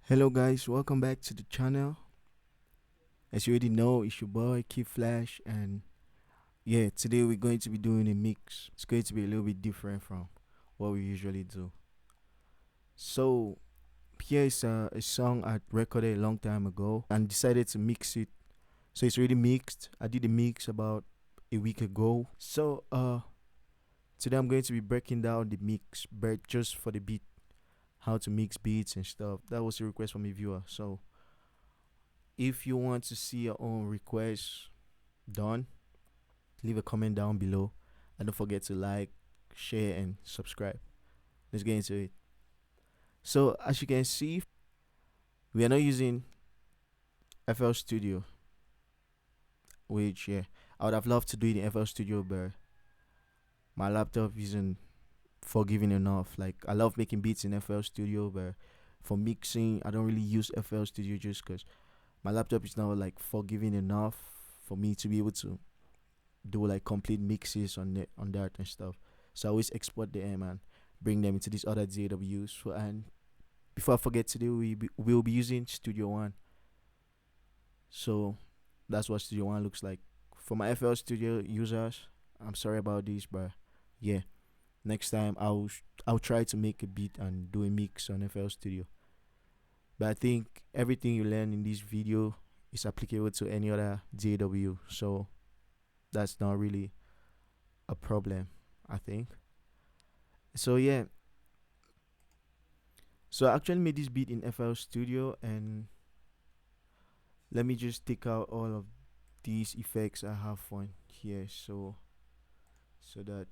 Hello guys, welcome back to the channel. As you already know, it's your boy Kid Flash, and yeah, today we're going to be doing a mix. It's going to be a little bit different from what we usually do. So here is a song I recorded a long time ago and decided to mix it. So it's already mixed. I did the mix about a week ago. So today I'm going to be breaking down the mix, but just for the beat, how to mix beats and stuff. That was a request from a viewer. So if you want to see your own request done, leave a comment down below. And don't forget to like, share, and subscribe. Let's get into it. So, as you can see, we are not using FL Studio, which, yeah, I would have loved to do it in FL Studio, but my laptop isn't forgiving enough. Like, I love making beats in FL Studio, but for mixing, I don't really use FL Studio just because my laptop is not like forgiving enough for me to be able to do like complete mixes on that and stuff. So I always export them and bring them into these other DAWs. And before I forget, today we'll be using Studio One. So that's what Studio One looks like. For my FL Studio users, I'm sorry about this, but yeah, next time I'll try to make a beat and do a mix on FL Studio. But I think everything you learn in this video is applicable to any other DAW. So that's not really a problem, I think. So yeah, so I actually made this beat in FL Studio, and let me just take out all of these effects I have on here, so that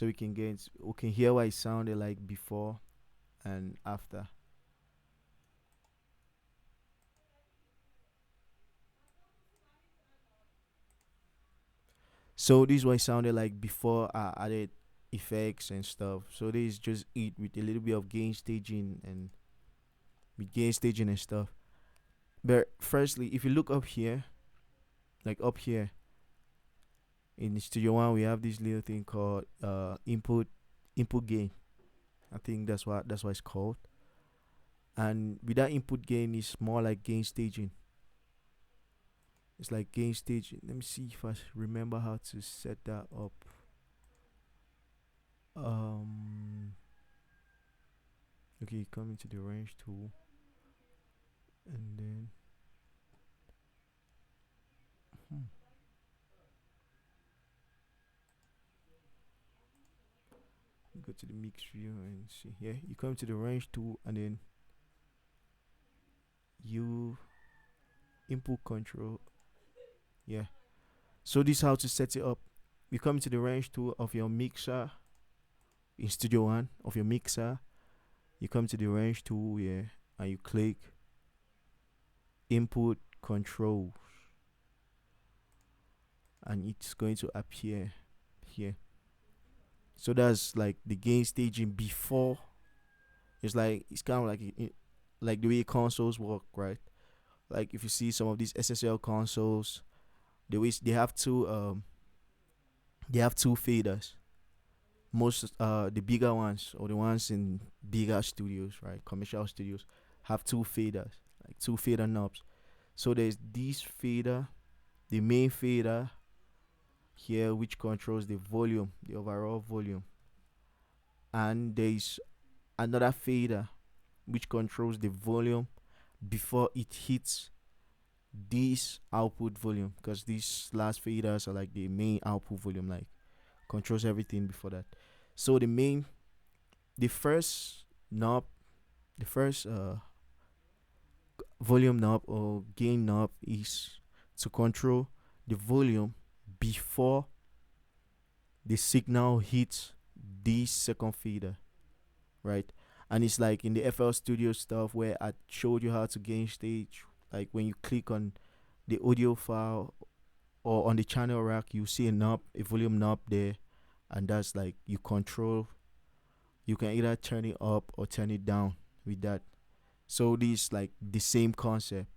we can hear what it sounded like before and after. So this is what it sounded like before I added effects and stuff. So this is just it with a little bit of gain staging and with gain staging and stuff. But firstly, if you look up here, like up here in Studio One, we have this little thing called input gain. I think that's what it's called. And with that input gain, is more like gain staging. It's like gain staging. Let me see if I remember how to set that up. Um, okay, come into the range tool, and then hmm, go to the mix view and see. Yeah, you come to the range tool, and then you input control. Yeah. So this is how to set it up. You come to the range tool of your mixer in Studio One of your mixer. You come to the range tool, yeah, and you click input control, and it's going to appear here. So that's like the gain staging before. It's kind of like like the way consoles work, right? Like if you see some of these SSL consoles, they have two faders. Most the bigger ones, or the ones in bigger studios, right, commercial studios, have two faders, like two fader knobs. So there's this fader, the main fader here, which controls the volume, the overall volume, and there's another fader which controls the volume before it hits this output volume, because these last faders are like the main output volume, like controls everything before that. So the first knob, the first volume knob or gain knob is to control the volume before the signal hits this second fader, right? And it's like in the FL Studio stuff where I showed you how to gain stage. Like when you click on the audio file or on the channel rack, you see a knob, a volume knob there, and that's like you control. You can either turn it up or turn it down with that. So this like the same concept.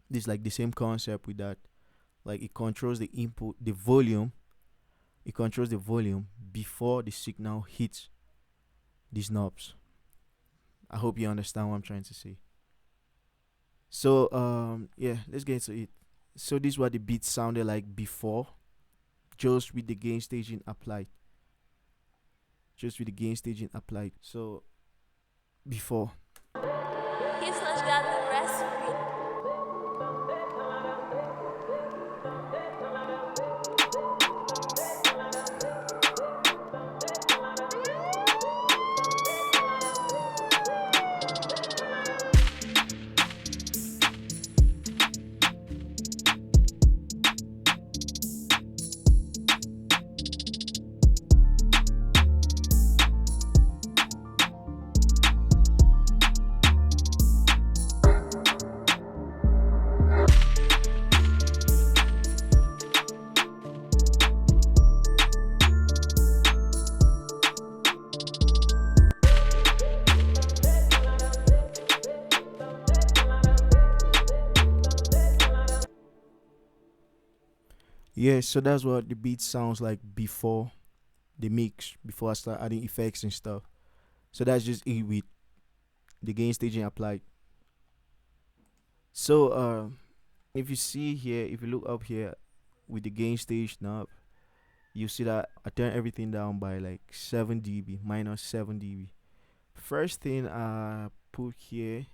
This like the same concept with that. Like it controls the input, the volume. It controls the volume before the signal hits these knobs. I hope you understand what I'm trying to say. So yeah, let's get into it. So this is what the beat sounded like before, just with the gain staging applied. Just with the gain staging applied. So before. He's not got the recipe. Yeah, so that's what the beat sounds like before the mix, before I start adding effects and stuff. So that's just it with the gain staging applied. So if you see here, if you look up here with the gain stage knob, you see that I turn everything down by like 7 dB, minus 7 dB. First thing I put here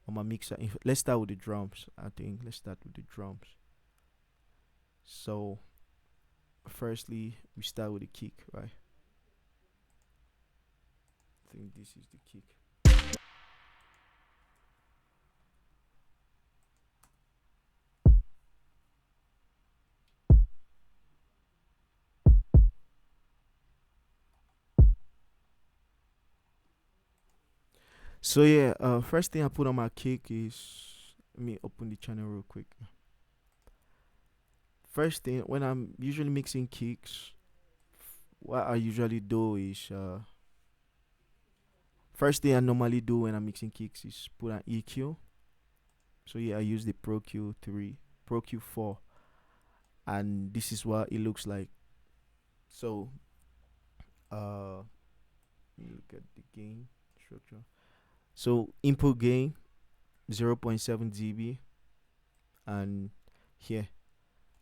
on my mixer, let's start with the drums. I think let's start with the drums. So, firstly, we start with the kick, right? I think this is the kick. So yeah, first thing I put on my kick is, let me open the channel real quick. First thing, when I'm usually mixing kicks, what I usually do is first thing I normally do when I'm mixing kicks is put an EQ. So yeah, I use the Pro Q3, Pro Q4, and this is what it looks like. So let me look at the gain structure. So input gain 0.7 dB, and here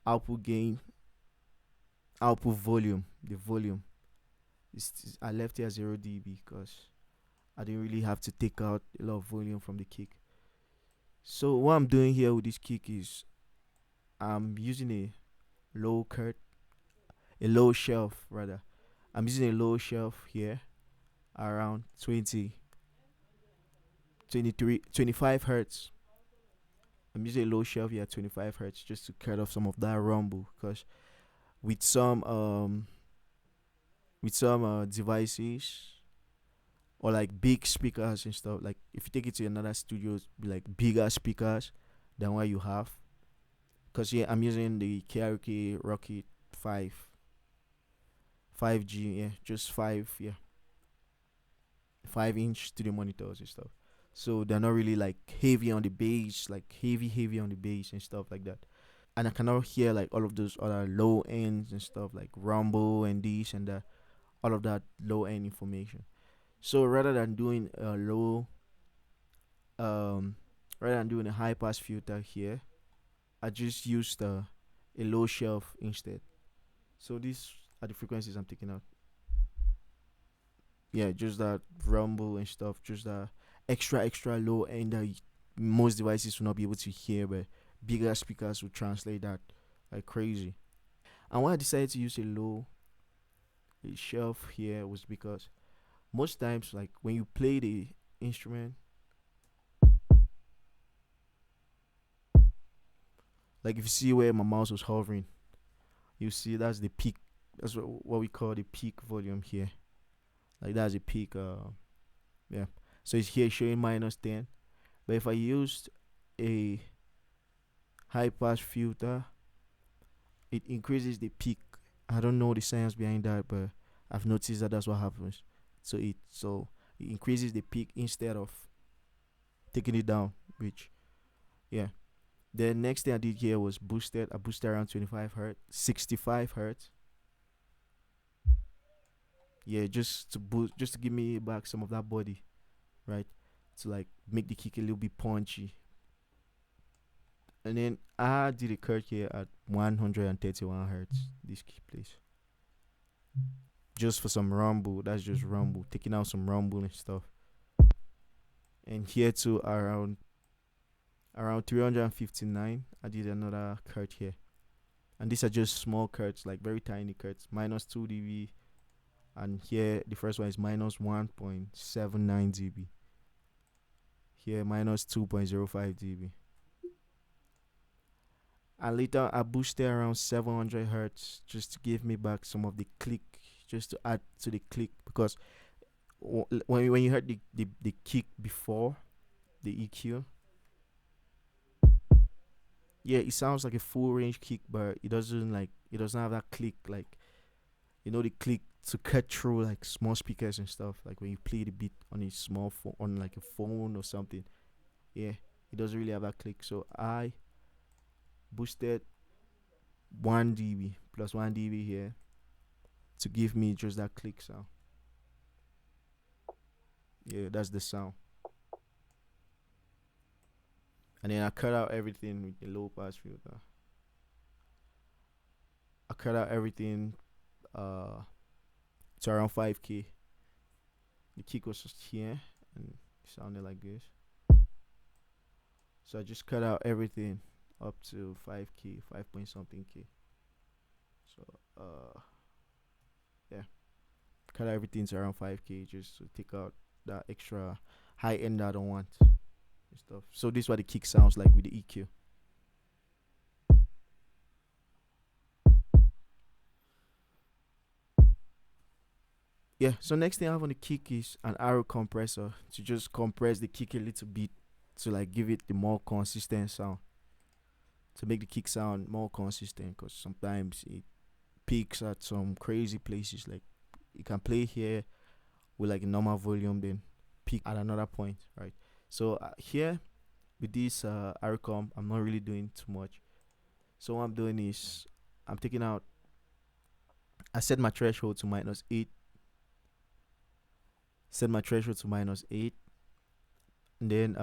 output gain, output volume, the volume is I left here 0 dB because I didn't really have to take out a lot of volume from the kick. So what I'm doing here with this kick is I'm using a low cut, a low shelf rather. I'm using a low shelf here around 20, 23, 25 hertz. I'm using a low shelf here at 25 hertz just to cut off some of that rumble, because with some devices or like big speakers and stuff, like if you take it to another studio, be like bigger speakers than what you have. Because yeah, I'm using the KRK Rocket 5 5G, yeah, just 5, yeah, 5-inch studio monitors and stuff. So they're not really like heavy on the bass, like heavy on the bass and stuff like that. And I cannot hear like all of those other low ends and stuff like rumble and this and that, all of that low end information. So um, rather than doing a high pass filter here, I just used a low shelf instead. So these are the frequencies I'm taking out. Yeah, just that rumble and stuff, just that extra low end that most devices will not be able to hear, but bigger speakers will translate that like crazy. And why I decided to use a shelf here was because most times, like when you play the instrument, like if you see where my mouse was hovering, you see that's the peak. That's what we call the peak volume here. Like that's a peak. Yeah. So it's here showing -10. But if I used a high pass filter, it increases the peak. I don't know the science behind that, but I've noticed that that's what happens. So it increases the peak instead of taking it down. Which, yeah. The next thing I did here was boosted. I boosted around 25 hertz, 65 hertz, Yeah, just to boost, just to give me back some of that body, right? To like make the kick a little bit punchy. And then I did a curl here at 131 hertz. This kick, please. Just for some rumble. That's just rumble. Taking out some rumble and stuff. And here too around 359, I did another cut here. And these are just small cuts, like very tiny cuts, minus 2 dB. And here the first one is minus 1.79 dB. Here minus 2.05 dB. And later I boosted around 700 hertz just to give me back some of the click, just to add to the click, because when you heard the kick before the EQ, yeah, it sounds like a full range kick, but it doesn't have that click, like the click to cut through like small speakers and stuff, like when you play the beat on a small phone, on like a phone or something. Yeah, it doesn't really have that click. So I boosted 1 dB plus 1 dB here to give me just that click sound. Yeah, that's the sound. And then I cut out everything with the low pass filter. I cut out everything uh to around 5K. The kick was just here and it sounded like this. So I just cut out everything up to 5K, 5 point something K. So yeah, cut out everything to around 5K just to take out that extra high end I don't want and stuff. So this is what the kick sounds like with the EQ. Yeah, so next thing I have on the kick is an arrow compressor to just compress the kick a little bit to like give it the more consistent sound, to make the kick sound more consistent, because sometimes it peaks at some crazy places, like you can play here with like a normal volume, then peak at another point, right? So here with this arrow comp, I'm not really doing too much. So what I'm doing is I'm taking out, I set my threshold to -8, set my threshold to -8, and then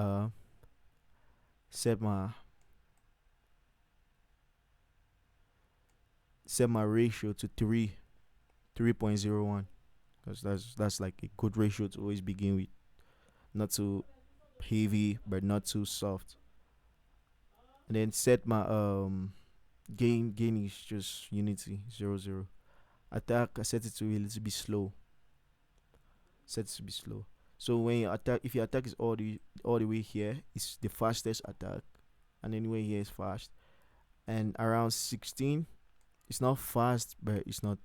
set my ratio to 3.01, because that's like a good ratio to always begin with, not too heavy but not too soft. And then set my gain is just unity 00. Attack, I set it to a little bit slow, set it to be slow. So when you attack, if your attack is all the way here, it's the fastest attack, and anyway here is fast. And around 16, it's not fast, but it's not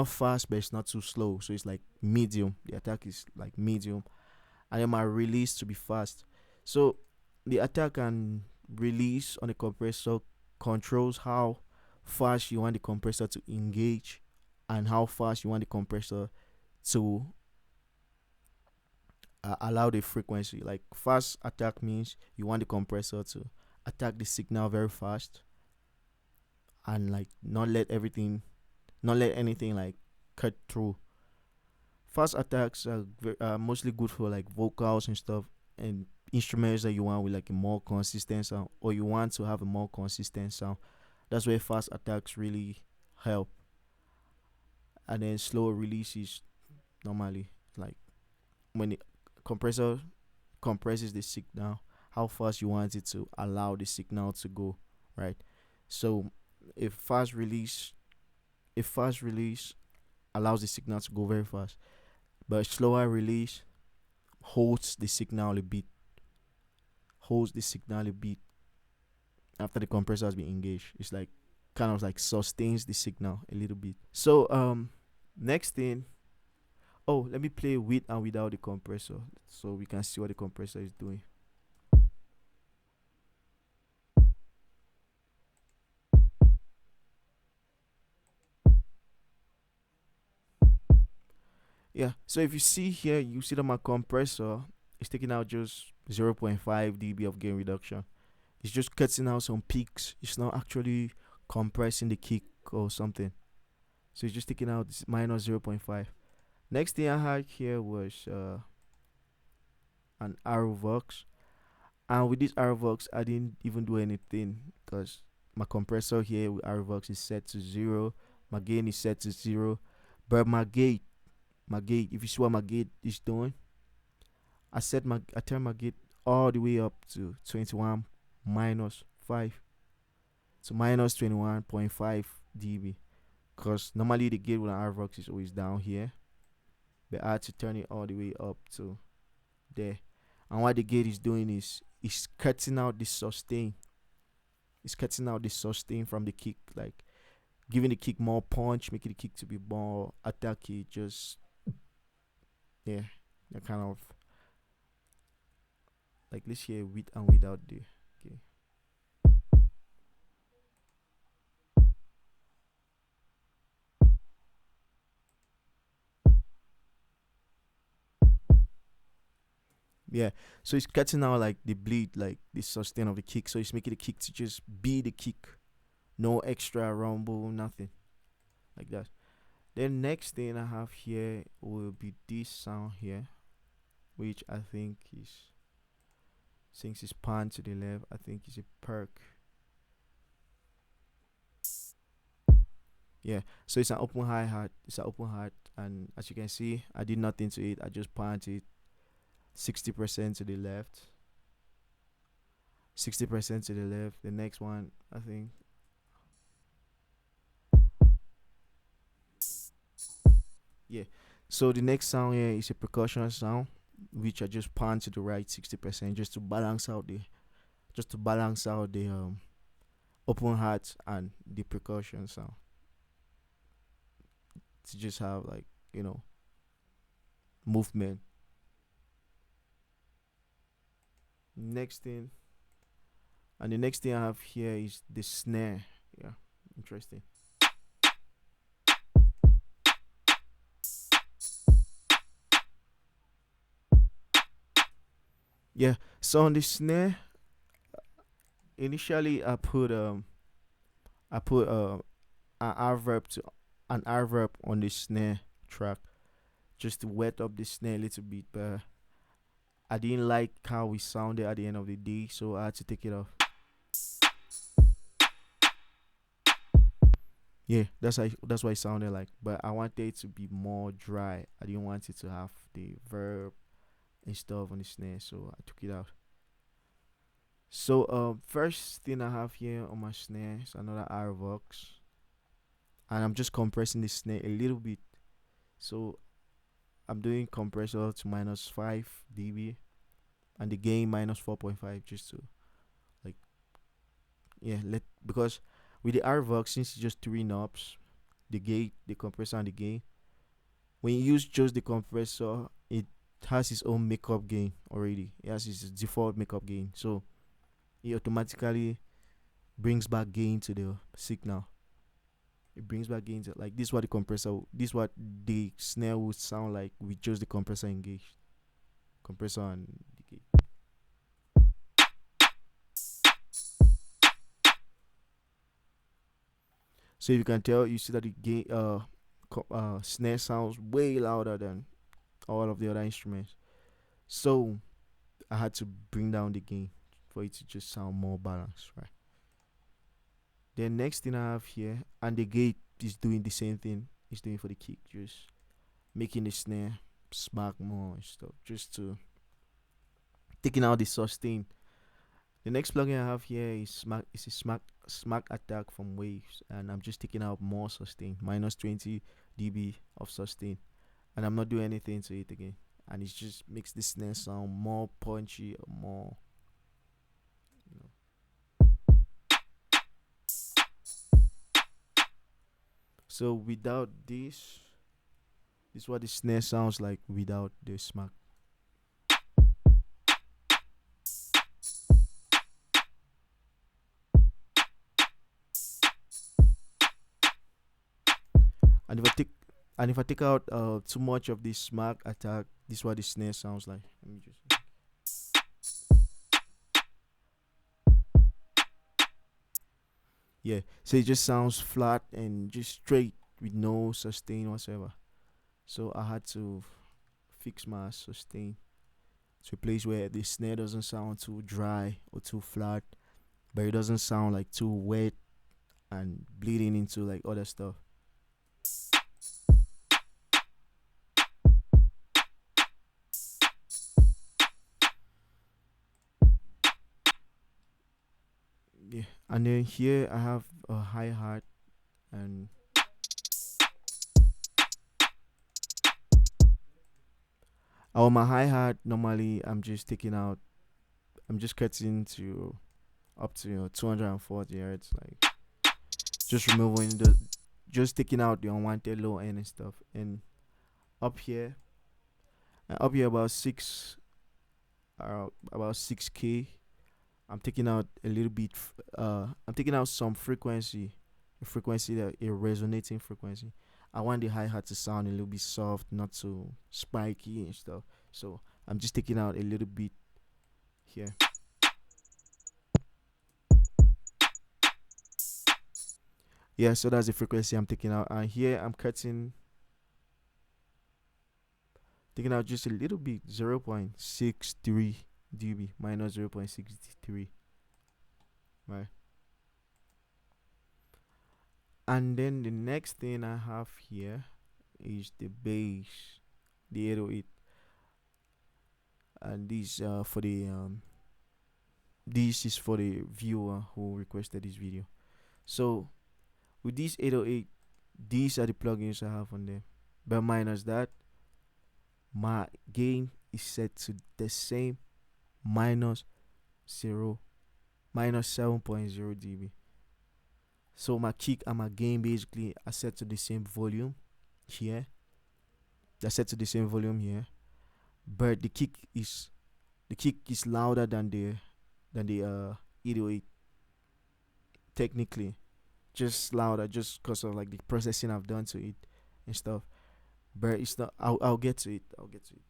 fast, but it's not too slow. So it's like medium. The attack is like medium, and then my release to be fast. So the attack and release on the compressor controls how fast you want the compressor to engage and how fast you want the compressor to allow the frequency. Like fast attack means you want the compressor to attack the signal very fast and like not let anything like cut through. Fast attacks are mostly good for like vocals and stuff, and instruments that you want with like a more consistent sound, or you want to have a more consistent sound. That's where fast attacks really help. And then slow releases normally like when the compressor compresses the signal, how fast you want it to allow the signal to go, right? So if fast release allows the signal to go very fast, but slower release holds the signal a bit, after the compressor has been engaged. It's like kind of like sustains the signal a little bit. So next thing, oh, let me play with and without the compressor so we can see what the compressor is doing. Yeah, so if you see here, you see that my compressor is taking out just 0.5 dB of gain reduction. It's just cutting out some peaks. It's not actually compressing the kick or something. So it's just taking out this minus 0.5. Next thing I had here was an arrow vox. And with this arrow vox, I didn't even do anything because my compressor here with arrow vox is set to zero. My gain is set to zero. But my gate, if you see what my gate is doing, I turn my gate all the way up to 21 minus 5. So minus 21.5 dB. Because normally the gate with an arrow vox is always down here. But I had to turn it all the way up to there. And what the gate is doing is cutting out the sustain. It's cutting out the sustain from the kick, like giving the kick more punch, making the kick to be more attacky. Just yeah, that kind of like let's hear with and without the okay. Yeah, so it's cutting out like the bleed, like the sustain of the kick. So it's making the kick to just be the kick, no extra rumble, nothing like that. Then next thing I have here will be this sound here, which I think is since it's pan to the left, I think is a perk. Yeah, so it's an open hi hat. It's an open hat, and as you can see, I did nothing to it. I just panned it 60% to the left, 60% to the left. The next one, I think, yeah. So the next sound here is a percussion sound, which I just pan to the right 60% just to balance out the open hat and the percussion sound to just have like you know movement. Next thing, and the next thing I have here is the snare. Yeah, interesting. Yeah, so on the snare, initially I put an reverb to an reverb on the snare track just to wet up the snare a little bit, but I didn't like how we sounded at the end of the day, so I had to take it off. Yeah, that's what it sounded like. But I wanted it to be more dry. I didn't want it to have the verb and stuff on the snare, so I took it out. So first thing I have here on my snare is another Arvox, and I'm just compressing the snare a little bit. So I'm doing compressor to minus 5 dB and the gain minus 4.5 just to like yeah let because with the Arvox, since it's just three knobs, the gate, the compressor, and the gain. When you use just the compressor, it has its own makeup gain already. It has its default makeup gain, so it automatically brings back gain to the signal. It brings back gain to like this. What the compressor, this what the snare would sound like with just the compressor engaged, compressor and the gate. So if you can tell, you see that the gain, snare sounds way louder than all of the other instruments. So I had to bring down the gain for it to just sound more balanced, right? Then next thing I have here, and the gate is doing the same thing. It's doing for the kick, just making the snare smack more and stuff, just to taking out the sustain. The next plugin I have here is smack. It's a smack attack from Waves, and I'm just taking out more sustain, minus 20 dB of sustain, and I'm not doing anything to it again. And it just makes the snare sound more punchy, more you know. So without this is what the snare sounds like without the smack. And if I take out too much of this smack attack, this is what the snare sounds like. Let me just yeah. So it just sounds flat and just straight with no sustain whatsoever. So I had to fix my sustain to a place where the snare doesn't sound too dry or too flat, but it doesn't sound like too wet and bleeding into like other stuff. Yeah. And then here I have a hi hat and on my hi hat normally I'm just cutting to up to 240 hertz, like just removing the just taking out the unwanted low end and stuff. And up here up here about 6K, I'm taking out a little bit. I'm taking out some frequency, a frequency that a resonating frequency. I want the hi hat to sound a little bit soft, not so spiky and stuff. So I'm just taking out a little bit here. Yeah, so that's the frequency I'm taking out. And here I'm taking out just a little bit, 0.63 dB, minus 0.63, right? And then the next thing I have here is the bass, the 808, and this is for the viewer who requested this video. So with this 808, these are the plugins I have on there. But minus that, my gain is set to the same, minus zero, minus 7.0 dB. So my kick and my gain basically are set to the same volume here. They're set to the same volume here, but the kick is louder than the 808 technically, just louder just because of like the processing I've done to it and stuff. But it's not. I'll get to it. I'll get to it.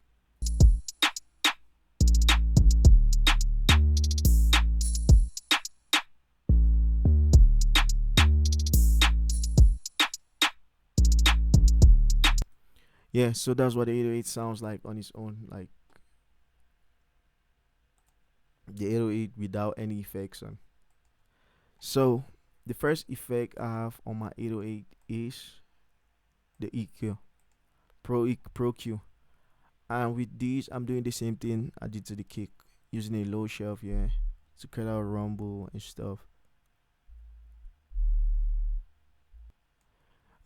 Yeah, so that's what the 808 sounds like on its own, like the 808 without any effects on. So the first effect I have on my 808 is the EQ, Pro Q. And with these, I'm doing the same thing I did to the kick, using a low shelf here to cut out rumble and stuff.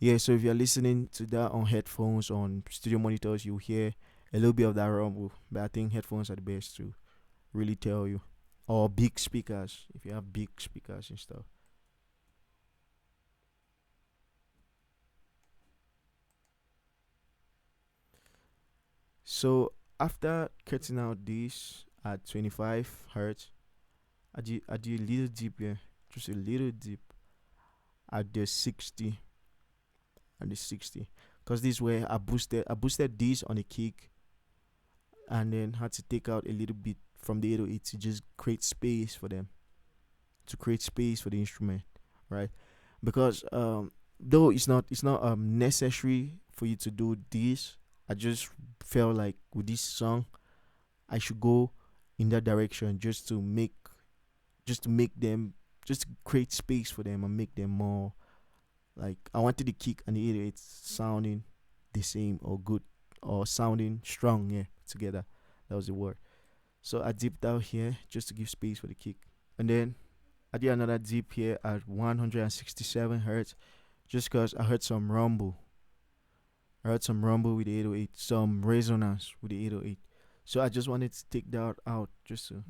Yeah, so if you're listening to that on headphones, on studio monitors, you'll hear a little bit of that rumble. But I think headphones are the best to really tell you. Or big speakers, if you have big speakers and stuff. So after cutting out this at 25 hertz, I do a little dip here, just a little dip at the 60, at the 60, because this way I boosted this on the kick, and then had to take out a little bit from the 808 to just create space for them, to create space for the instrument, right? Because though it's not necessary for you to do this, I just felt like with this song I should go in that direction just to make them, just to create space for them and make them more like, I wanted the kick and the 808 sounding the same or good or sounding strong, yeah, together. That was the word. So I dipped out here just to give space for the kick. And then I did another dip here at 167 hertz just because I heard some rumble. I heard some rumble with the 808, some resonance with the 808. So I just wanted to take that out just to,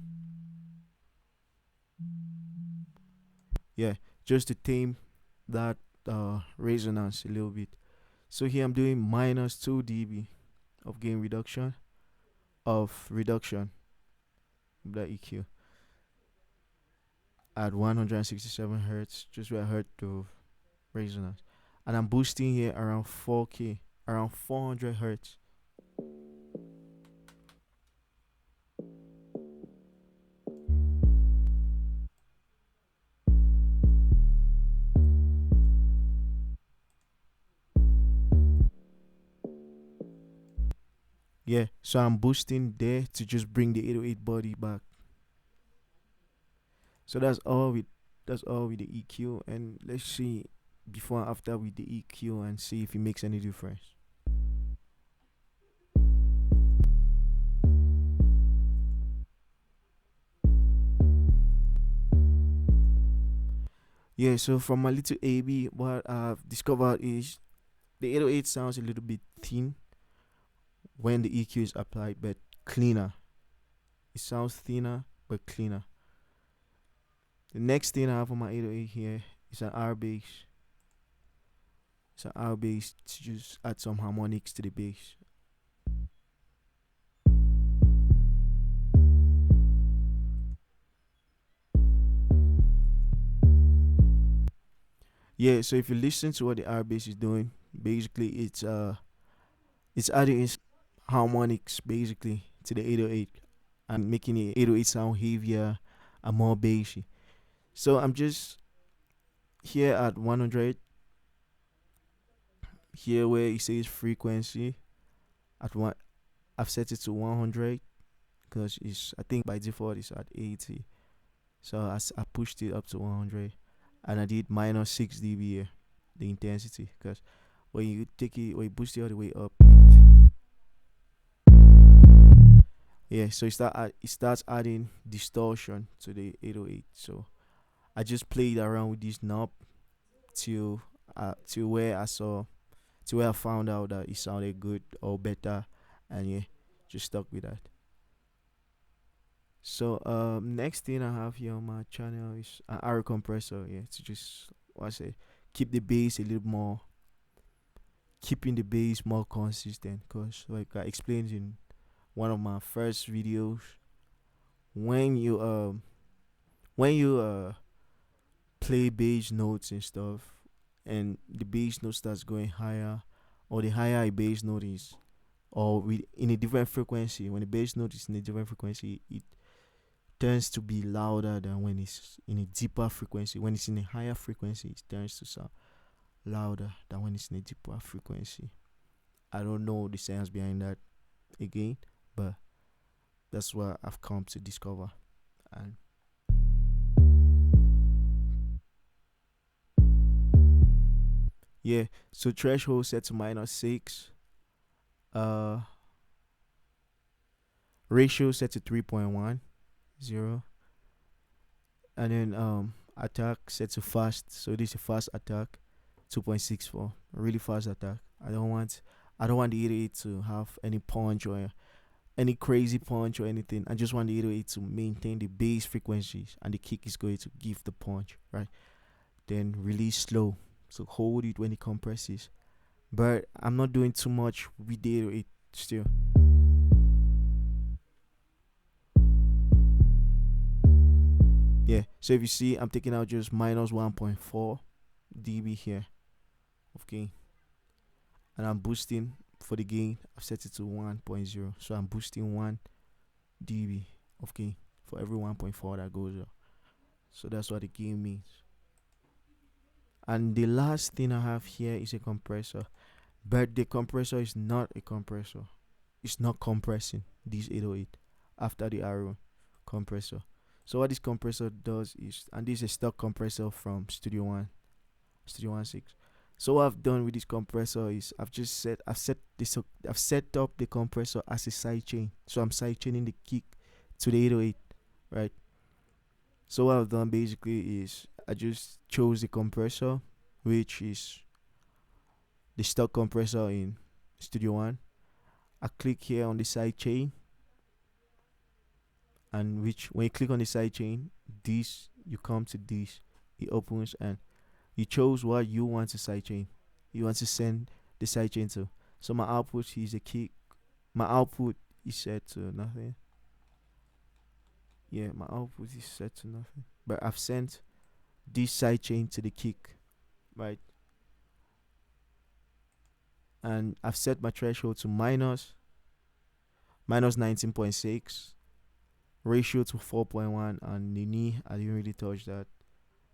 yeah, just to tame that resonance a little bit. So here I'm doing minus 2 dB of gain reduction, of reduction of that EQ at 167 hertz, just where I heard the resonance. And I'm boosting here around 4K, around 400 hertz. So I'm boosting there to just bring the 808 body back. So that's all with the EQ, and let's see before and after with the EQ and see if it makes any difference. Yeah, so from my little AB, what I've discovered is the 808 sounds a little bit thin when the EQ is applied, but cleaner. It sounds thinner but cleaner. The next thing I have on my 808 here is an R bass. It's an R bass to just add some harmonics to the bass. Yeah, so if you listen to what the R bass is doing, basically it's adding its harmonics basically to the 808 and making the 808 sound heavier and more bassy. So I'm just here at 100, here where it says frequency at one. I've set it to 100 because it's, I think by default it's at 80. So I pushed it up to 100 and I did minus 6 dB here, the intensity, because when you boost it all the way up, yeah, so it starts adding distortion to the 808. So I just played around with this knob till till where I saw till where I found out that it sounded good or better, and yeah, just stuck with that. So next thing I have here on my channel is an R compressor. Yeah, to just what I say, keep the bass a little more, keeping the bass more consistent. Cause like I explained in one of my first videos, when you when you play bass notes and stuff, and the bass note starts going higher, or the higher a bass note is, or with in a different frequency, when the bass note is in a different frequency, it tends to be louder than when it's in a deeper frequency. When it's in a higher frequency, it tends to sound louder than when it's in a deeper frequency. I don't know the science behind that again, but that's what I've come to discover. And yeah, so threshold set to minus 6, uh ratio set to 3.10, and then attack set to fast. So this is a fast attack, 2.64, a really fast attack. I don't want the 88 to have any punch or any crazy punch or anything. I just want the 808 to maintain the bass frequencies, and the kick is going to give the punch, right? Then release slow, so hold it when it compresses. But I'm not doing too much with the 808 still. Yeah, so if you see, I'm taking out just minus 1.4 dB here of gain, and I'm boosting for the gain. I've set it to 1.0, so I'm boosting 1 dB of gain for every 1.4 that goes up. So that's what the gain means. And the last thing I have here is a compressor, but the compressor is not a compressor. It's not compressing this 808 after the arrow compressor. So what this compressor does is, and this is a stock compressor from Studio One, Studio One 6. So what I've done with this compressor is I've set up the compressor as a side chain. So I'm side chaining the kick to the 808, right? So what I've done basically is I just chose the compressor, which is the stock compressor in Studio One. I click here on the side chain, and which when you click on the side chain, this you come to this, it opens, and you chose what you want to side chain. You want to send the side chain to. So my output is a kick. My output is set to nothing. Yeah, my output is set to nothing. But I've sent this side chain to the kick, right? And I've set my threshold to minus 19.6, ratio to 4.1, and the knee I didn't really touch that.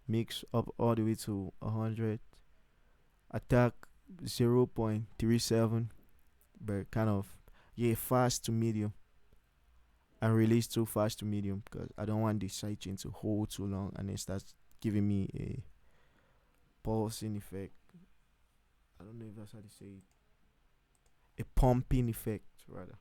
Mix up all the way to 100. Attack 0.37, but kind of Yeah, fast to medium. And release too fast to medium because I don't want the sidechain to hold too long and it starts giving me a pulsing effect. I don't know if that's how they say it. A pumping effect rather.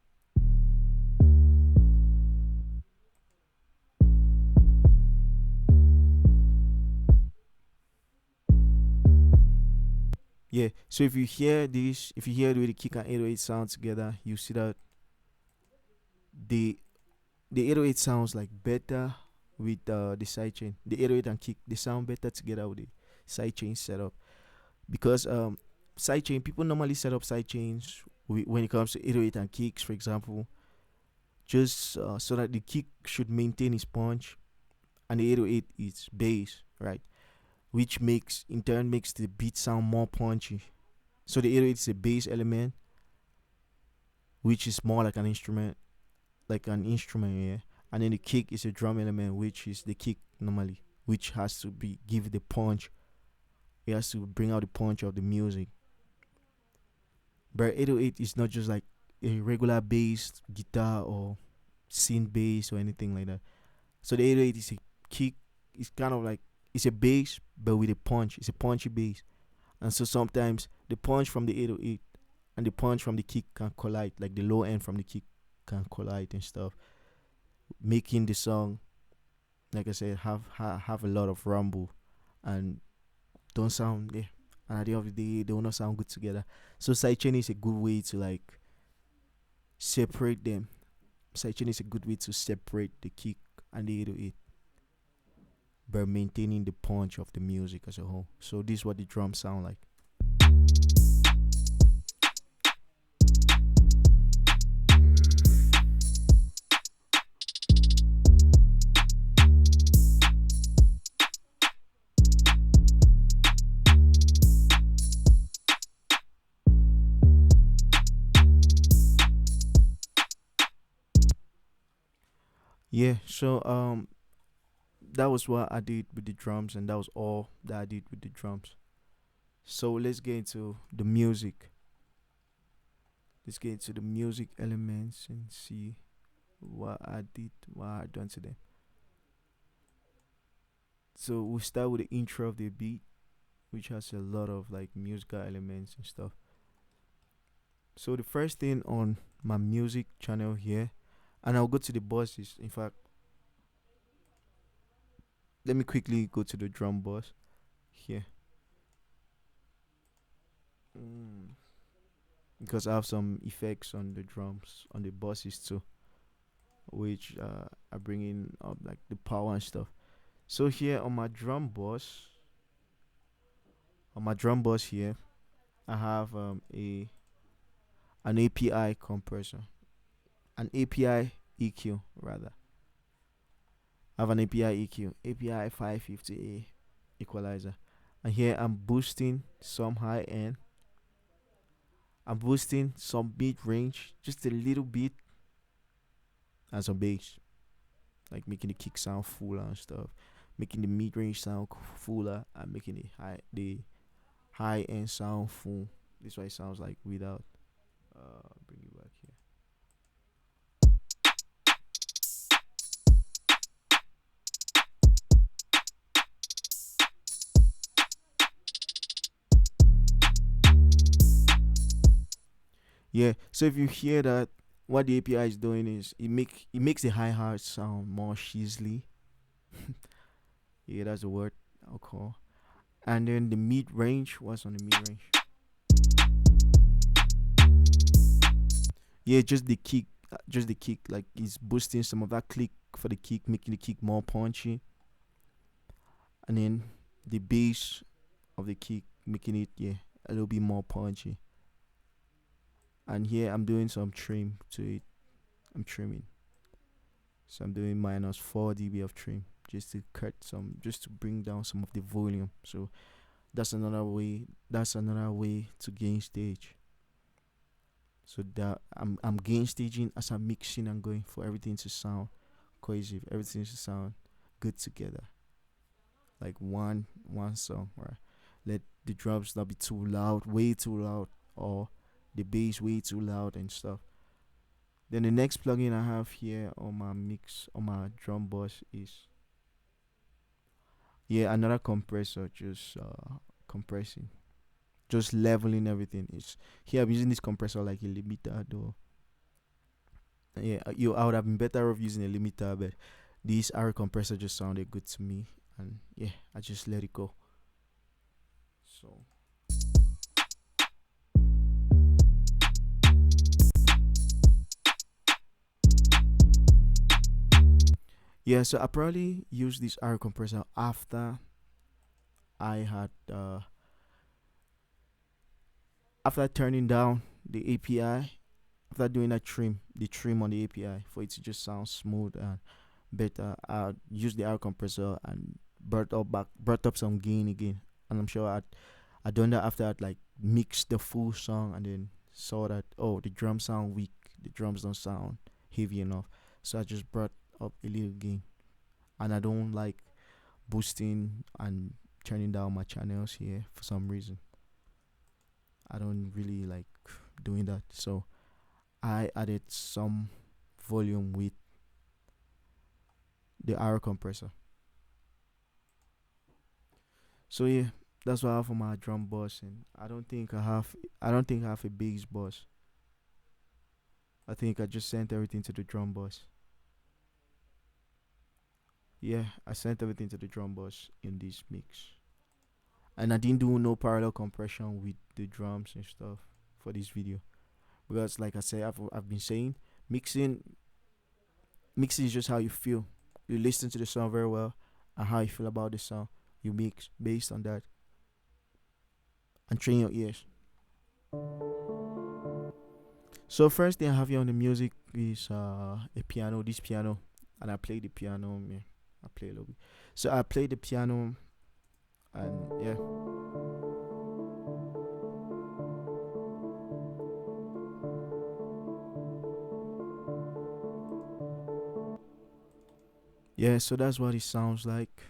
Yeah. So if you hear this, if you hear the way the kick and 808 sound together, you see that the the 808 sounds like better with the sidechain. The 808 and kick they sound better together with the sidechain setup because sidechain people normally set up sidechains when it comes to 808 and kicks, for example, just so that the kick should maintain its punch and the 808 is bass, right? Which makes in turn makes the beat sound more punchy. So the 808 is a bass element, which is more like an instrument, yeah. And then the kick is a drum element, which is the kick normally, which has to be give the punch. It has to bring out the punch of the music. But 808 is not just like a regular bass guitar or synth bass or anything like that. So the 808 is a kick. It's kind of like it's a bass, but with a punch. It's a punchy bass, and so sometimes the punch from the 808 and the punch from the kick can collide. Like the low end from the kick can collide and stuff, making the song, like I said, have a lot of rumble and don't sound yeah. And at the end of the day, they will not sound good together. So sidechain is a good way to like separate them. Sidechain is a good way to separate the kick and the 808 by maintaining the punch of the music as a whole. So this is what the drums sound like. Yeah, so that was what I did with the drums and that was all that I did with the drums. So let's get into the music. Let's get into the music elements and see what I done to them. So we'll start with the intro of the beat, which has a lot of like musical elements and stuff. So the first thing on my music channel here, and I'll go to the bosses. In fact, let me quickly go to the drum boss here. Mm. Because I have some effects on the drums, on the bosses too, which are bringing up like the power and stuff. So here on my drum boss here, I have a an API compressor, an API EQ rather. I have an API EQ, API 550A equalizer, and here I'm boosting some high end. I'm boosting some mid range, just a little bit, and some bass, like making the kick sound fuller and stuff, making the mid range sound fuller, and making the high end sound full. This is what it sounds like without. Bring it back here. Yeah. So if you hear that, what the API is doing is it makes the hi hat sound more shizzly. Yeah, that's the word I'll call. And then the mid range, what's on the mid range? Yeah, just the kick. Like it's boosting some of that click for the kick, making the kick more punchy, and then the bass of the kick, making it yeah a little bit more punchy. And here I'm doing some trim to it. I'm trimming, so I'm doing minus 4 dB of trim just to cut some, just to bring down some of the volume. So that's another way. That's another way to gain stage. So that I'm gain staging as I'm mixing and going for everything to sound cohesive, everything to sound good together, like one song. Right? Let the drums not be too loud, way too loud, or the bass way too loud and stuff. Then the next plugin I have here on my mix on my drum bus is, yeah, another compressor, just compressing, just leveling everything. It's here I'm using this compressor like a limiter though. Yeah, I would have been better off using a limiter, but this R compressor just sounded good to me, and yeah, I just let it go. So yeah, so I probably use this R compressor I had after turning down the API, after doing the trim on the API for it to just sound smooth and better. I used the R compressor and brought up some gain again, and I'm sure I done that after I'd like mixed the full song and then saw that, oh, the drums sound weak, the drums don't sound heavy enough, so I just brought up a little gain. And I don't like boosting and turning down my channels here for some reason. I don't really like doing that, so I added some volume with the R compressor. So yeah, that's what I have for my drum bus, and I don't think I have a bass bus. I think I just sent everything to the drum bus. Yeah, I sent everything to the drum bus in this mix. And I didn't do no parallel compression with the drums and stuff for this video, because like I said, I've been saying, mixing mixing is just how you feel. You listen to the song very well and how you feel about the song. You mix based on that and train your ears. So first thing I have here on the music is a piano, this piano, and I play the piano. Yeah, I play a little bit. So I play the piano, and yeah, yeah. So that's what it sounds like.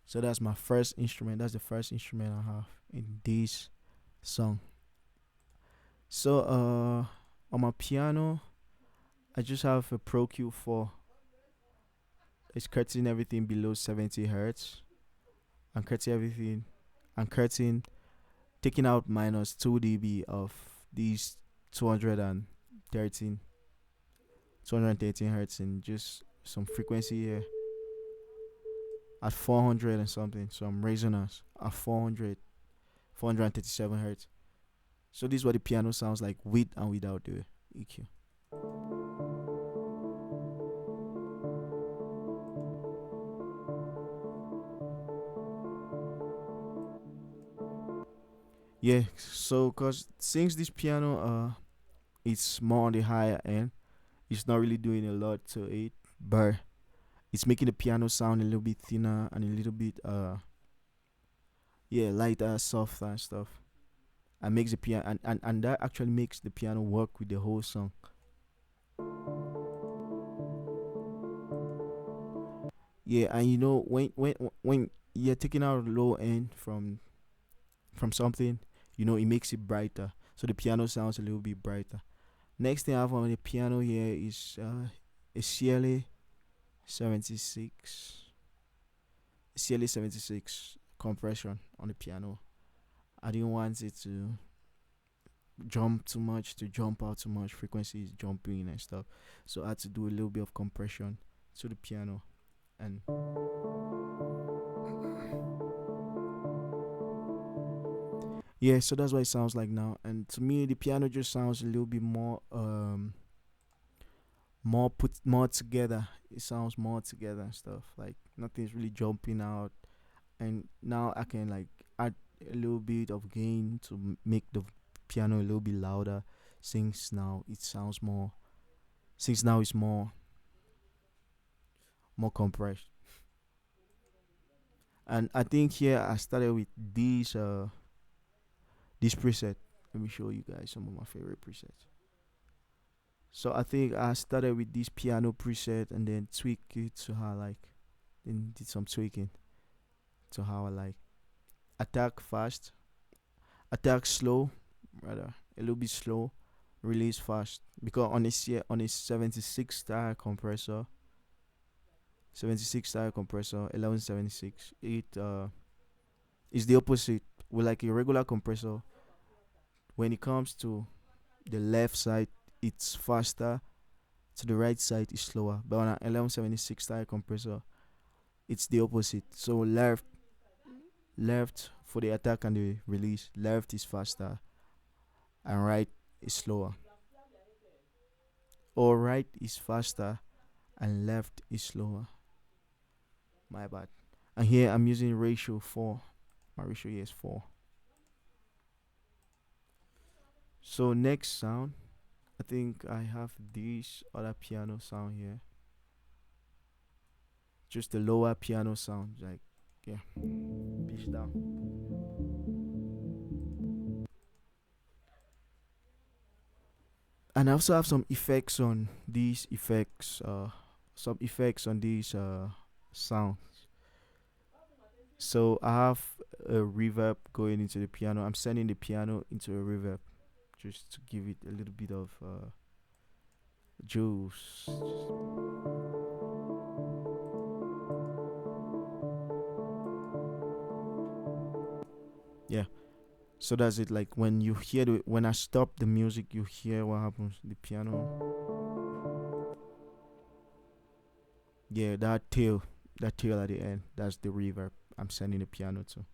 So that's my first instrument. That's the first instrument I have in this song. So on my piano, I just have a Pro Q4. It's cutting everything below 70 hertz. And cutting everything and cutting taking out minus 2 dB of these 213 213 hertz and just some frequency here at 400 and something. So I'm raising us at 437 hertz. So this is what the piano sounds like with and without the EQ. Yeah, so cause since this piano it's more on the higher end, it's not really doing a lot to it, but it's making the piano sound a little bit thinner and a little bit yeah, lighter, softer and stuff. And makes the piano and that actually makes the piano work with the whole song. Yeah, and you know when you're taking out low end from something, you know, it makes it brighter. So the piano sounds a little bit brighter. Next thing I have on the piano here is a CLA 76 CLA 76 compression on the piano. I didn't want it to jump too much, to jump out too much, frequencies jumping and stuff. So I had to do a little bit of compression to the piano. And yeah, so that's what it sounds like now. And to me, the piano just sounds a little bit more together. It sounds more together and stuff. Like nothing's really jumping out. And now I can like add a little bit of gain to make the piano a little bit louder. Since now it sounds more. Since now it's more compressed. And I think here I started with this preset. Let me show you guys some of my favorite presets. So I think I started with this piano preset and then tweaked it to how I like. Then did some tweaking to how I like. Attack fast, attack slow, rather a little bit slow, release fast because on a 76 style compressor, 76 style compressor, 1176, it is the opposite. With like a regular compressor, when it comes to the left side, it's faster. To the right side is slower. But on an 1176 style compressor, it's the opposite. So left for the attack and the release. Left is faster and right is slower. Or right is faster and left is slower. My bad. And here I'm using ratio 4. My ratio here is 4. So next sound, I think I have this other piano sound here. Just the lower piano sound, like yeah, pitch down. And I also have some effects on these effects, some effects on these sound. So I have a reverb going into the piano. I'm sending the piano into a reverb just to give it a little bit of juice. Yeah. So that's it. Like when you hear when I stop the music, you hear what happens. The piano. Yeah, that tail at the end. That's the reverb I'm sending the piano to.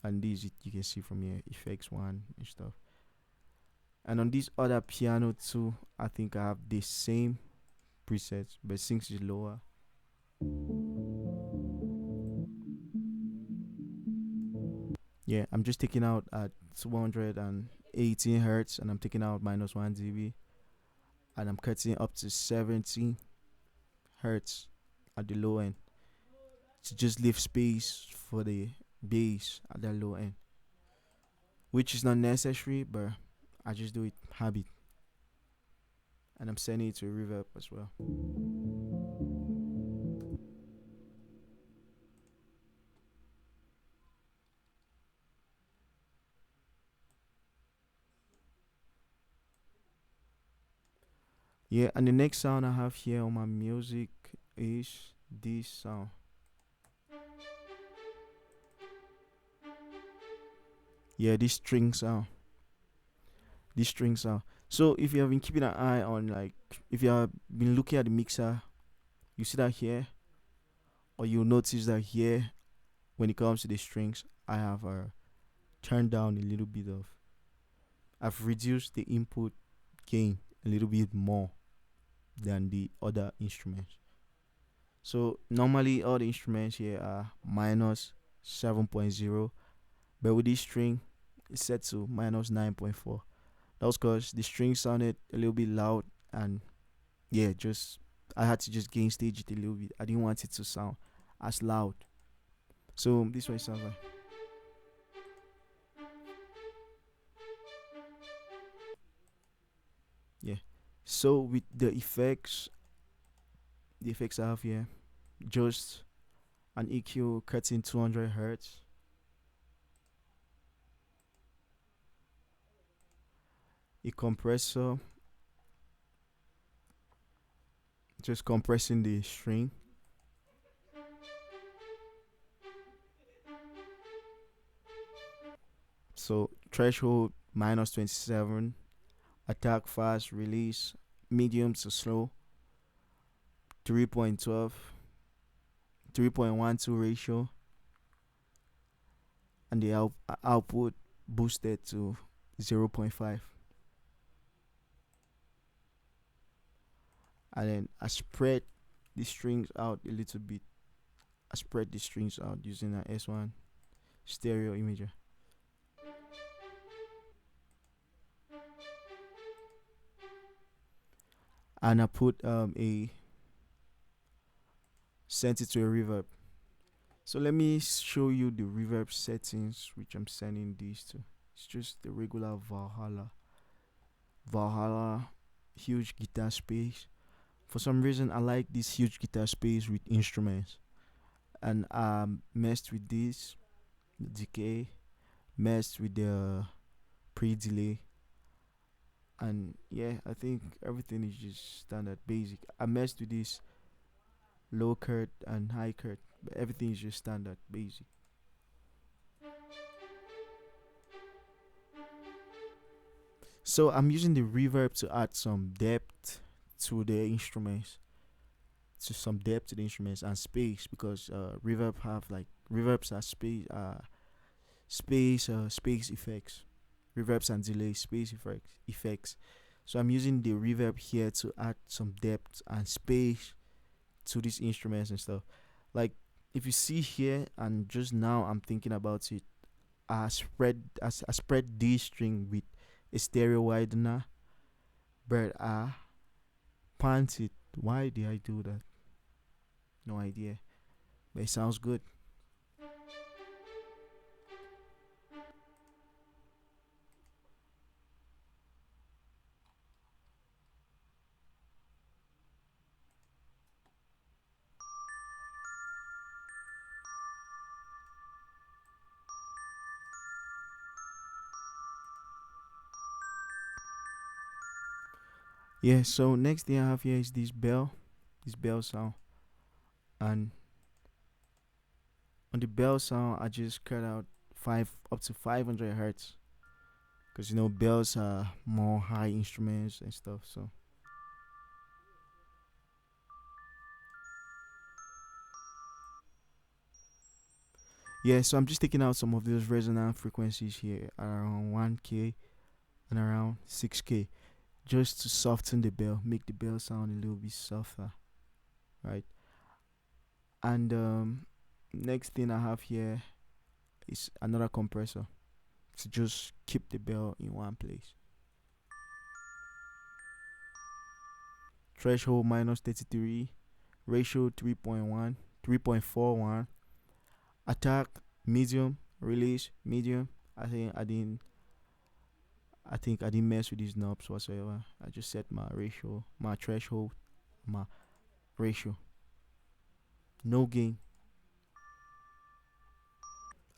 And these you can see from here, effects one and stuff. And on this other piano too, I think I have the same presets, but since it's lower. Yeah, I'm just taking out at 218 hertz, and I'm taking out minus 1 dB, and I'm cutting up to 70 hertz at the low end to just leave space for the bass at the low end, which is not necessary, but I just do it habit, and I'm sending it to a reverb as well. Yeah, and the next sound I have here on my music is this sound. Yeah, this string sound. This string sound. So if you have been keeping an eye on, like, if you have been looking at the mixer, you see that here, or you'll notice that here, when it comes to the strings, I have turned down a little bit of. I've reduced the input gain a little bit more than the other instruments. So normally all the instruments here are minus 7.0, but with this string, it's set to minus 9.4. That was because the string sounded a little bit loud, and yeah, just I had to just gain stage it a little bit. I didn't want it to sound as loud. So this way it sounds like. Yeah. So with the effects I have here, just an EQ cutting 200 hertz, a compressor just compressing the string, so threshold minus 27, attack fast, release medium to slow, 3.12, 3.12 ratio, and the output boosted to 0.5. And then I spread the strings out a little bit. I spread the strings out using an S1 stereo imager. And I put a sent it to a reverb. So let me show you the reverb settings which I'm sending these to. It's just the regular Valhalla. Valhalla, huge guitar space. For some reason, I like this huge guitar space with instruments. And I messed with this, the decay, messed with the pre delay, And yeah, I think everything is just standard basic. I messed with this low cut and high cut, but everything is just standard basic. So I'm using the reverb to add some depth to the instruments, to some depth to the instruments and space, because reverbs are space effects, reverbs and delay space effects. So I'm using the reverb here to add some depth and space to these instruments and stuff. Like if you see here, and just now I'm thinking about it, I spread this string with a stereo widener, but I pant it. Why did I do that? No idea. But it sounds good. Yeah, so next thing I have here is this bell sound. And on the bell sound, I just cut out five up to 500 hertz, because bells are more high instruments and stuff. So yeah, so I'm just taking out some of those resonant frequencies here around 1K and around 6K, just to soften the bell, make the bell sound a little bit softer, right? And next thing I have here is another compressor to just keep the bell in one place. Threshold minus 33, ratio 3.1, 3.41, attack medium, release medium. I think I didn't mess with these knobs whatsoever. I just set my ratio, my threshold, my ratio. No gain.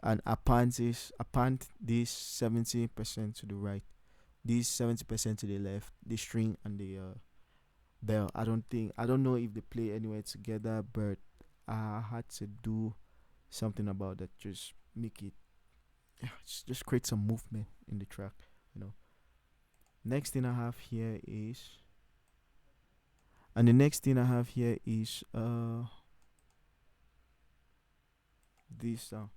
And I pant this 70% to the right, this 70% to the left, the string and the bell. I don't know if they play anywhere together, but I had to do something about that. Just make it, yeah, just create some movement in the track. You know. Next thing I have here is, and the next thing I have here is this sound.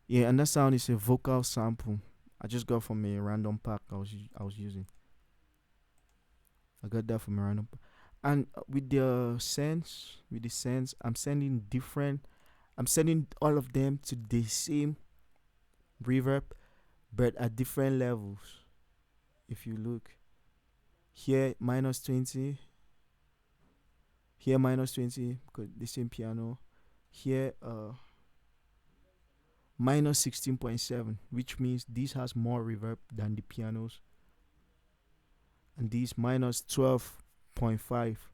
Yeah, and that sound is a vocal sample. I just got from a random pack I was using. I got that from a random. And with the sense, I'm sending all of them to the same reverb, but at different levels. If you look here, -20, here -20, because the same piano. Here, -16.7, which means this has more reverb than the pianos, and these -12.5,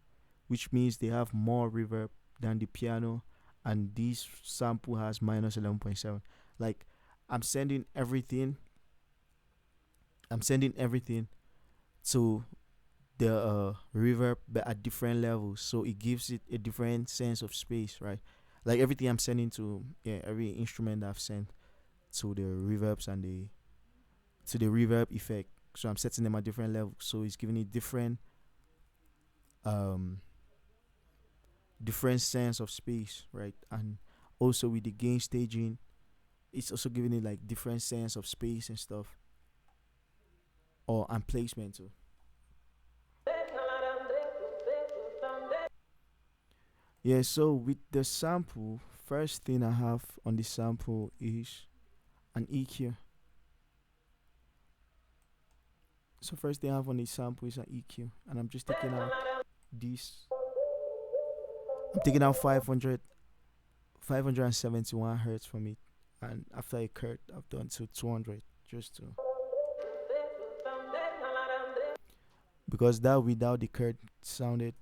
which means they have more reverb than the piano, and this sample has -11.7. Like, I'm sending everything. I'm sending everything to the reverb, but at different levels, so it gives it a different sense of space, right? Like everything I'm sending to, yeah, every instrument that I've sent to the reverbs and the reverb effect. So I'm setting them at different levels, so it's giving it um different sense of space, right? And also with the gain staging, it's also giving it like different sense of space and stuff, or and placement too. Yeah, so with the sample, first thing I have on the sample is an EQ. So first thing I have on the sample is an EQ, and I'm just taking out this. I'm taking out 571 hertz from it, and after a cut, I've done to 200, just to, because that without the cut sounded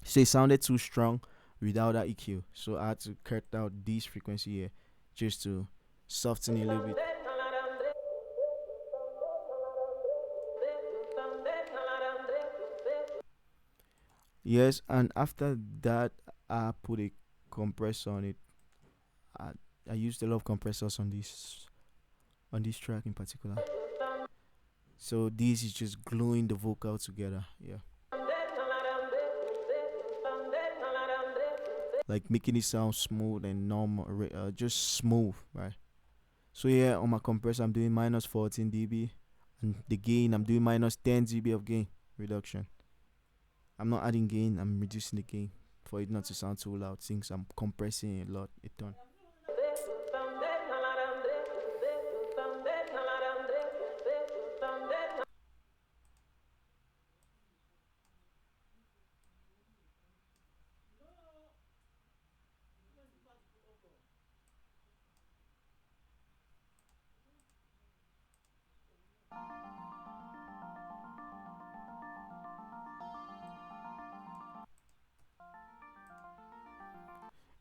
So it sounded too strong without that EQ. So I had to cut out this frequency here just to soften it a little bit. Yes, and after that, I put a compressor on it. I, I used a lot of compressors on this track in particular. So this is just gluing the vocal together. Yeah, like making it sound smooth and normal, just smooth, right? So yeah, on my compressor, I'm doing minus 14 dB, and the gain I'm doing minus 10 dB of gain reduction. I'm not adding gain, I'm reducing the gain for it not to sound too loud since I'm compressing a lot a ton.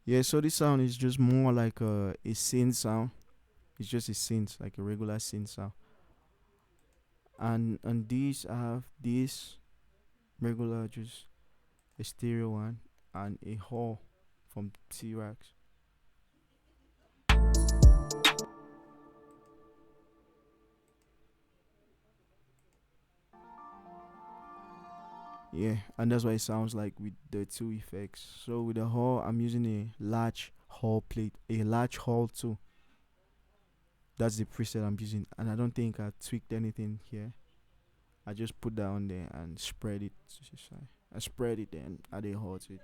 Yeah, so this sound is just more like a synth sound. It's just a synth, like a regular synth sound. And on this, I have this regular, just a stereo one, and a hall from T-Rex. Yeah, and that's what it sounds like with the two effects. So with the hall, I'm using a large hall plate, a large hall too. That's the preset I'm using, and I don't think I tweaked anything here. I just put that on there and spread it. I spread it and add a hall to it.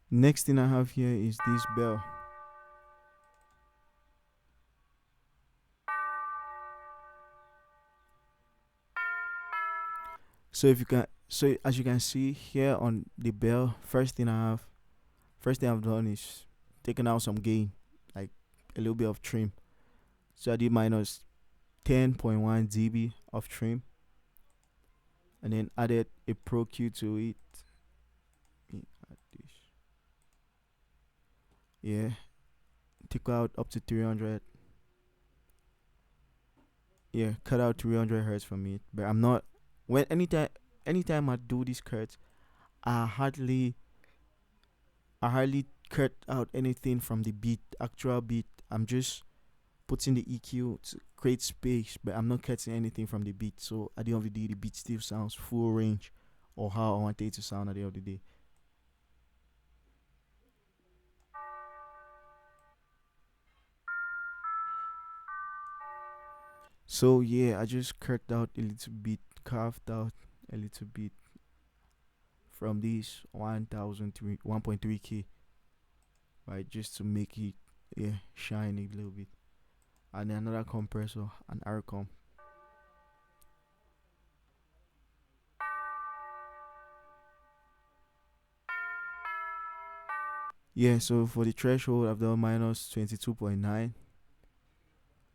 Next thing I have here is this bell. So if you can, so as you can see here on the bell, first thing I've done is taken out some gain, like a little bit of trim. So I did minus 10.1 dB of trim, and then added a Pro Q to it. Let me add this. Yeah, took out up to 300. Yeah, cut out 300 hertz from it. But I'm not when anytime I do these cuts, I hardly I hardly cut out anything from the beat, actual beat. I'm just putting the EQ to create space, but I'm not cutting anything from the beat. So at the end of the day, the beat still sounds full range, or how I want it to sound at the end of the day. So yeah, I just cut out a little bit, carved out a little bit from this 1.3K, right, just to make it shine a little bit. And then another compressor, an Arcom. Yeah, so for the threshold, I've done minus 22.9,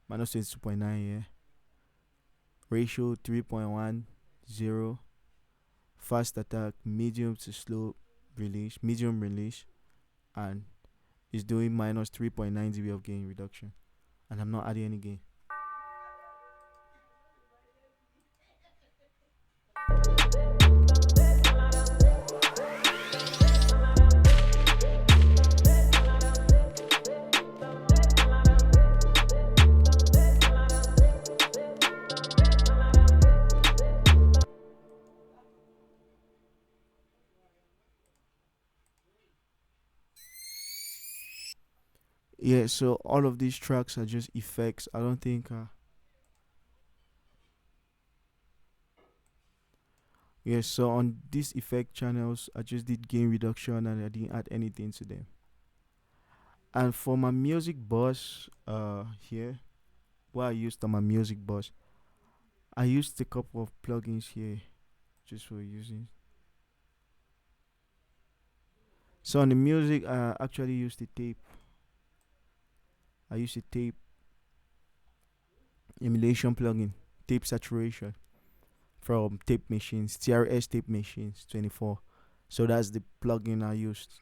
minus 22.9. Yeah, ratio 3.10, fast attack, medium to slow release, medium release, and it's doing minus 3.9 dB of gain reduction, and I'm not adding any gain. Yeah, so all of these tracks are just effects. I don't think yeah, so on these effect channels, I just did gain reduction and I didn't add anything to them. And for my music bus, here, what I used on my music bus, I used a couple of plugins here just for using. So on the music, I actually used the tape. I used a tape emulation plugin, tape saturation from Tape Machines, TRS Tape Machines 24. So that's the plugin I used.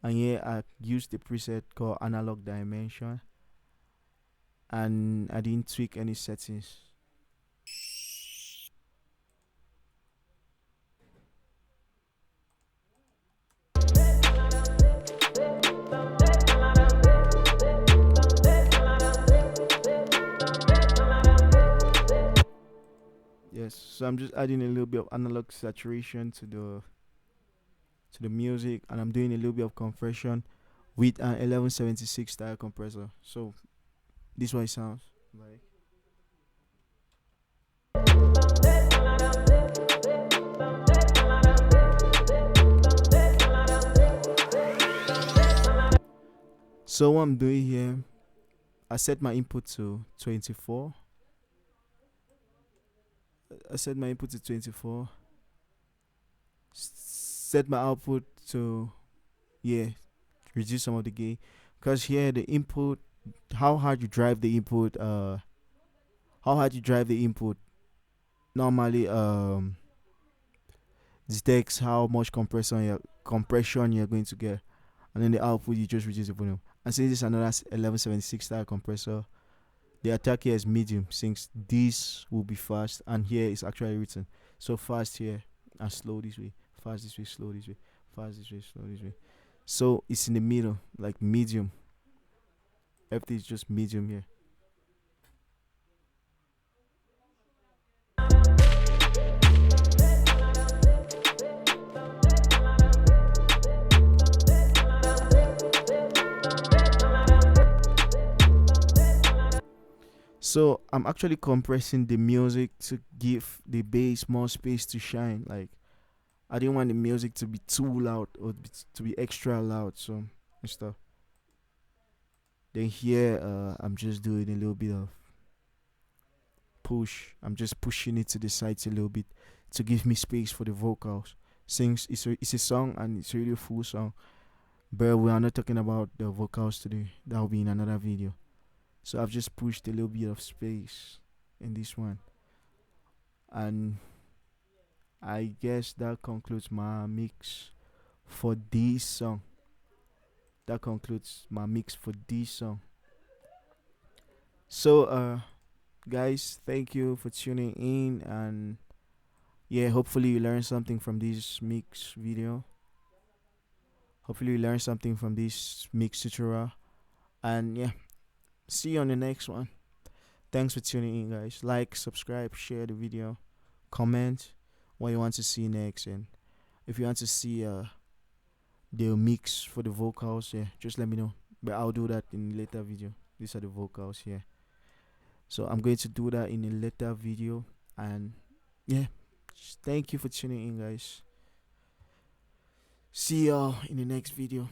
And here I used the preset called Analog Dimension, and I didn't tweak any settings. Yes, so I'm just adding a little bit of analog saturation to the music, and I'm doing a little bit of compression with an 1176 style compressor. So this is what it sounds like. So what I'm doing here, I set my input to 24. I set my input to 24. Set my output to, yeah, reduce some of the gain. Because here the input, how hard you drive the input, how hard you drive the input normally detects how much compression you're going to get, and then the output you just reduce the volume. And since this is another 1176 style compressor, the attack here is medium, since this will be fast, and here is actually written so fast here and slow this way, fast this way, slow this way, fast this way, slow this way. So it's in the middle, like medium. Everything is just medium here. So I'm actually compressing the music to give the bass more space to shine. Like, I didn't want the music to be too loud or to be extra loud, so and stuff. Then here, I'm just doing a little bit of push. I'm just pushing it to the sides a little bit to give me space for the vocals. Since it's a song and it's really a full song, but we are not talking about the vocals today. That will be in another video. So I've just pushed a little bit of space in this one, and I guess that concludes my mix for this song. That concludes my mix for this song. So, guys, thank you for tuning in, and yeah, hopefully you learned something from this mix video. Hopefully you learned something from this mix tutorial, and yeah, see you on the next one. Thanks for tuning in, guys. Like, subscribe, share the video, comment what you want to see next, and if you want to see the mix for the vocals, yeah, just let me know. But I'll do that in a later video. These are the vocals here. So I'm going to do that in a later video. And yeah, thank you for tuning in, guys. See y'all in the next video.